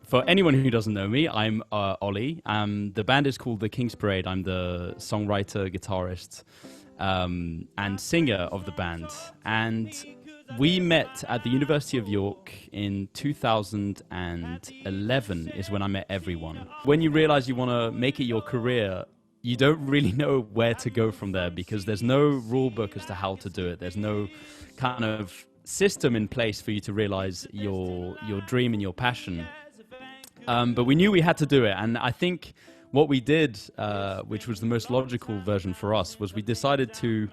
For anyone who doesn't know me, I'm Ollie. The band is called The King's Parade. I'm the songwriter, guitarist, and singer of the band. And we met at the University of York in 2011 is when I met everyone. When you realize you want to make it your career, you don't really know where to go from there because there's no rule book as to how to do it. There's no kind of system in place for you to realize your dream and your passion. But we knew we had to do it, and I think what we did, which was the most logical version for us, was we decided to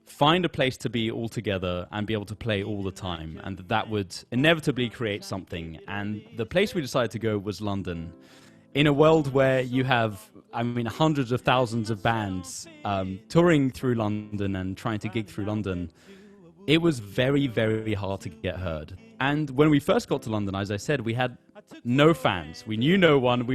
find a place to be all together and be able to play all the time, and that would inevitably create something. And the place we decided to go was London. In a world where you have, I mean, hundreds of thousands of bands touring through London and trying to gig through London, it was very, very hard to get heard. And when we first got to London, as I said, we had no fans. We knew no one.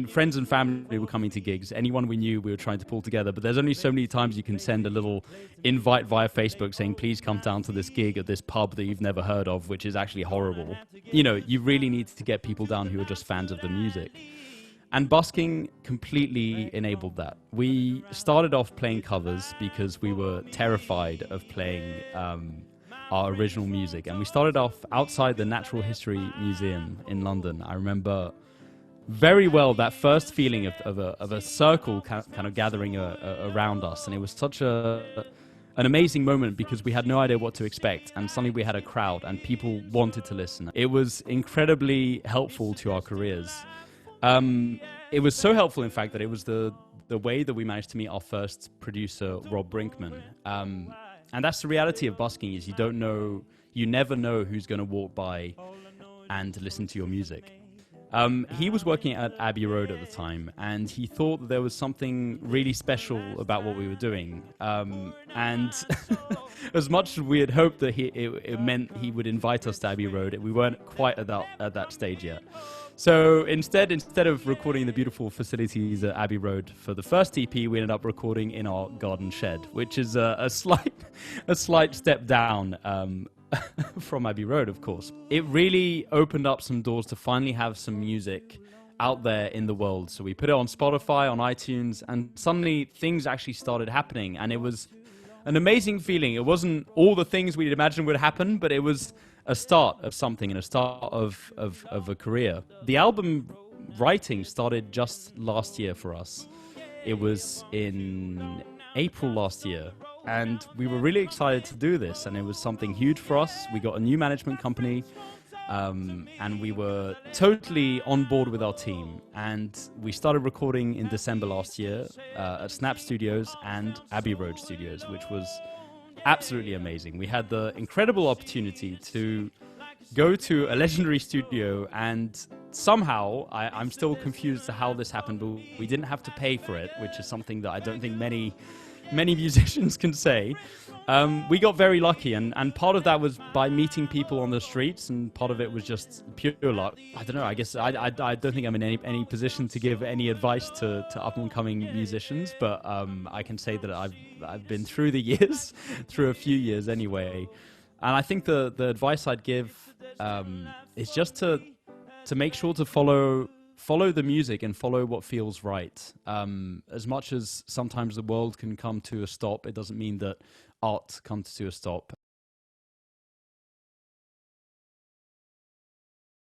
Friends and family were coming to gigs. Anyone we knew, we were trying to pull together. But there's only so many times you can send a little invite via Facebook saying, please come down to this gig at this pub that you've never heard of, which is actually horrible. You know, you really need to get people down who are just fans of the music. And busking completely enabled that. We started off playing covers because we were terrified of playing our original music, and we started off outside the Natural History Museum in London. I remember very well that first feeling of a circle kind of gathering around us, and it was such an amazing moment because we had no idea what to expect, and suddenly we had a crowd and people wanted to listen. It was incredibly helpful to our careers. It was so helpful, in fact, that it was the way that we managed to meet our first producer, Rob Brinkman. And that's the reality of busking, is you never know who's going to walk by and listen to your music. He was working at Abbey Road at the time, and he thought that there was something really special about what we were doing. And as much as we had hoped that it meant he would invite us to Abbey Road, we weren't quite at that stage yet. So instead of recording the beautiful facilities at Abbey Road for the first EP, we ended up recording in our garden shed, which is a slight step down from Abbey Road, of course. It really opened up some doors to finally have some music out there in the world. So we put it on Spotify, on iTunes, and suddenly things actually started happening. And it was an amazing feeling. It wasn't all the things we'd imagined would happen, but it was a start of something and a start of a career. The album writing started just last year for us. It was in April last year, and we were really excited to do this, and it was something huge for us. We got a new management company, and we were totally on board with our team, and we started recording in December last year at Snap Studios and Abbey Road Studios, which was absolutely amazing. We had the incredible opportunity to go to a legendary studio, and somehow, I'm still confused to how this happened, but we didn't have to pay for it, which is something that I don't think many musicians can say. We got very lucky, and part of that was by meeting people on the streets, and part of it was just pure luck. I don't know, I guess I don't think I'm in any position to give any advice to up-and-coming musicians, but I can say that I've been through the years, through a few years anyway, and I think the advice I'd give is just to make sure to follow the music and follow what feels right. As much as sometimes the world can come to a stop, it doesn't mean that art comes to a stop.